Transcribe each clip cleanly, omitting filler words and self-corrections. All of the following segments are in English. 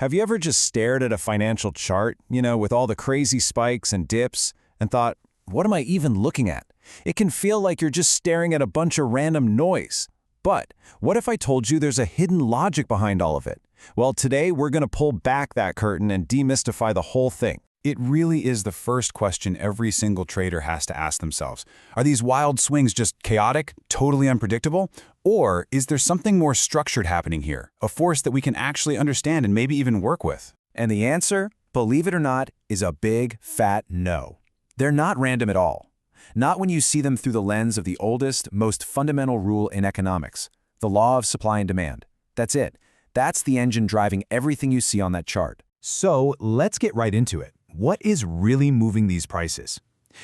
Have you ever just stared at a financial chart, with all the crazy spikes and dips, and thought, what am I even looking at? It can feel like you're just staring at a bunch of random noise. But what if I told you there's a hidden logic behind all of it? Well, today we're going to pull back that curtain and demystify the whole thing. It really is the first question every single trader has to ask themselves. Are these wild swings just chaotic, totally unpredictable? Or is there something more structured happening here, a force that we can actually understand and maybe even work with? And the answer, believe it or not, is a big, fat no. They're not random at all. Not when you see them through the lens of the oldest, most fundamental rule in economics, the law of supply and demand. That's it. That's the engine driving everything you see on that chart. So let's get right into it. What is really moving these prices?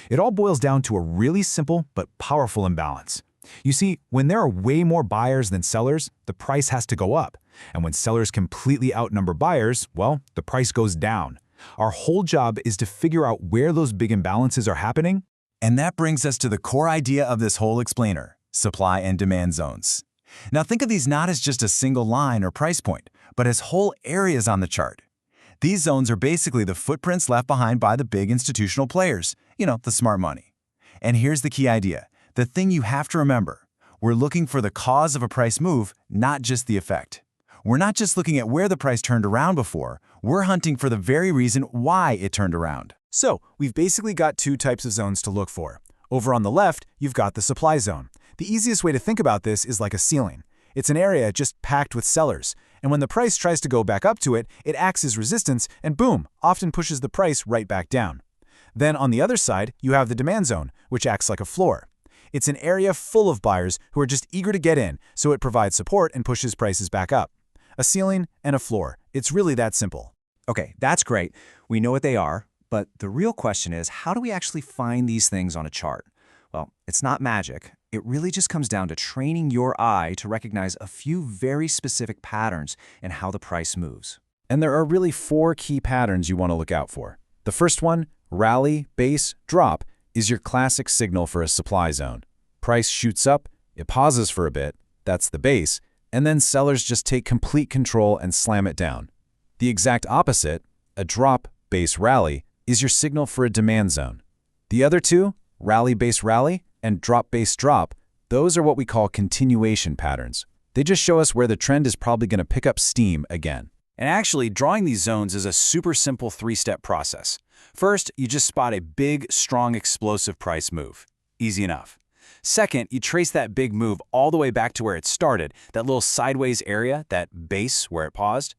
It all boils down to a really simple but powerful imbalance. You see, when there are way more buyers than sellers, the price has to go up. And when sellers completely outnumber buyers, well, the price goes down. Our whole job is to figure out where those big imbalances are happening. And that brings us to the core idea of this whole explainer, supply and demand zones. Now think of these not as just a single line or price point, but as whole areas on the chart. These zones are basically the footprints left behind by the big institutional players, the smart money. And here's the key idea, the thing you have to remember. We're looking for the cause of a price move, not just the effect. We're not just looking at where the price turned around before, we're hunting for the very reason why it turned around. So, we've basically got two types of zones to look for. Over on the left, you've got the supply zone. The easiest way to think about this is like a ceiling. It's an area just packed with sellers, and when the price tries to go back up to it, it acts as resistance and boom, often pushes the price right back down. Then on the other side, you have the demand zone, which acts like a floor. It's an area full of buyers who are just eager to get in, so it provides support and pushes prices back up. A ceiling and a floor. It's really that simple. Okay, that's great. We know what they are, but the real question is, how do we actually find these things on a chart? Well, it's not magic. It really just comes down to training your eye to recognize a few very specific patterns in how the price moves. And there are really 4 key patterns you want to look out for. The first one, rally, base, drop, is your classic signal for a supply zone. Price shoots up, it pauses for a bit, that's the base, and then sellers just take complete control and slam it down. The exact opposite, a drop, base, rally, is your signal for a demand zone. The other two, rally, base, rally, and drop, base, drop, those are what we call continuation patterns. They just show us where the trend is probably going to pick up steam again. And actually, drawing these zones is a super simple 3-step process. First, you just spot a big, strong, explosive price move. Easy enough. Second, you trace that big move all the way back to where it started, that little sideways area, that base where it paused.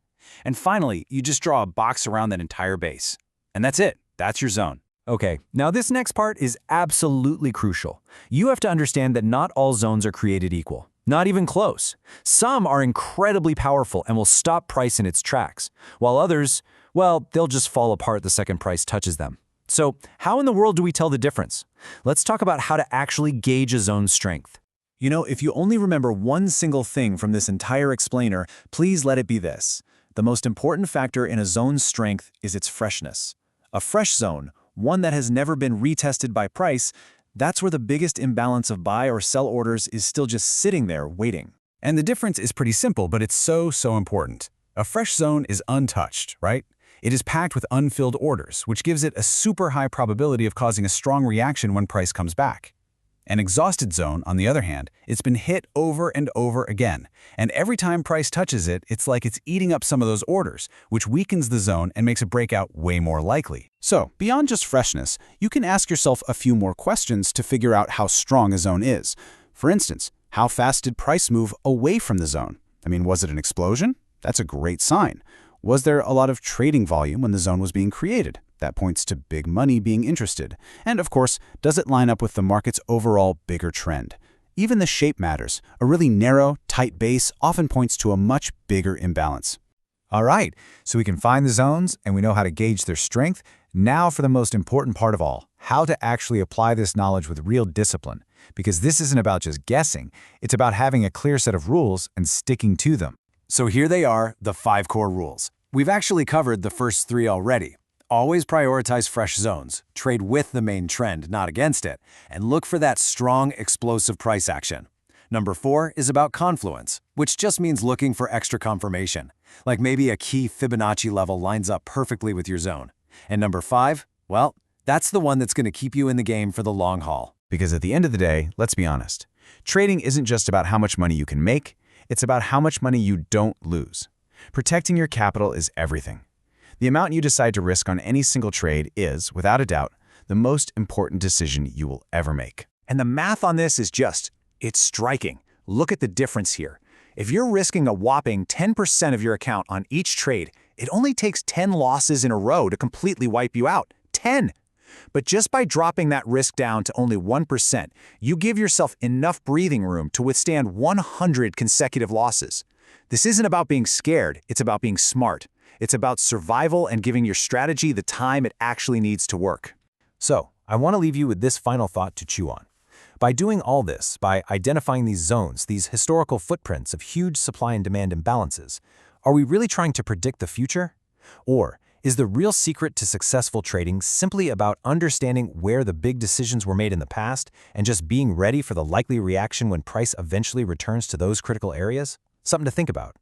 And finally, you just draw a box around that entire base. And that's it. That's your zone. Okay, now this next part is absolutely crucial. You have to understand that not all zones are created equal. Not even close. Some are incredibly powerful and will stop price in its tracks, while others, well, they'll just fall apart the second price touches them. So how in the world do we tell the difference? Let's talk about how to actually gauge a zone's strength. If you only remember one single thing from this entire explainer, please let it be this. The most important factor in a zone's strength is its freshness. A fresh zone, one that has never been retested by price, that's where the biggest imbalance of buy or sell orders is still just sitting there waiting. And the difference is pretty simple, but it's so important. A fresh zone is untouched, right? It is packed with unfilled orders, which gives it a super high probability of causing a strong reaction when price comes back. An exhausted zone, on the other hand, it's been hit over and over again, and every time price touches it, it's like it's eating up some of those orders, which weakens the zone and makes a breakout way more likely. So, beyond just freshness, you can ask yourself a few more questions to figure out how strong a zone is. For instance, how fast did price move away from the zone? Was it an explosion? That's a great sign. Was there a lot of trading volume when the zone was being created? That points to big money being interested. And of course, does it line up with the market's overall bigger trend? Even the shape matters. A really narrow, tight base often points to a much bigger imbalance. All right, so we can find the zones and we know how to gauge their strength. Now for the most important part of all, how to actually apply this knowledge with real discipline. Because this isn't about just guessing, it's about having a clear set of rules and sticking to them. So here they are, the 5 core rules. We've actually covered the first 3 already. Always prioritize fresh zones, trade with the main trend, not against it, and look for that strong, explosive price action. Number 4 is about confluence, which just means looking for extra confirmation, like maybe a key Fibonacci level lines up perfectly with your zone. And number 5, well, that's the one that's going to keep you in the game for the long haul. Because at the end of the day, let's be honest, trading isn't just about how much money you can make, it's about how much money you don't lose. Protecting your capital is everything. The amount you decide to risk on any single trade is, without a doubt, the most important decision you will ever make. And the math on this is it's striking. Look at the difference here. If you're risking a whopping 10% of your account on each trade, it only takes 10 losses in a row to completely wipe you out. 10! But just by dropping that risk down to only 1%, you give yourself enough breathing room to withstand 100 consecutive losses. This isn't about being scared, it's about being smart. It's about survival and giving your strategy the time it actually needs to work. So, I want to leave you with this final thought to chew on. By doing all this, by identifying these zones, these historical footprints of huge supply and demand imbalances, are we really trying to predict the future? Or is the real secret to successful trading simply about understanding where the big decisions were made in the past and just being ready for the likely reaction when price eventually returns to those critical areas? Something to think about.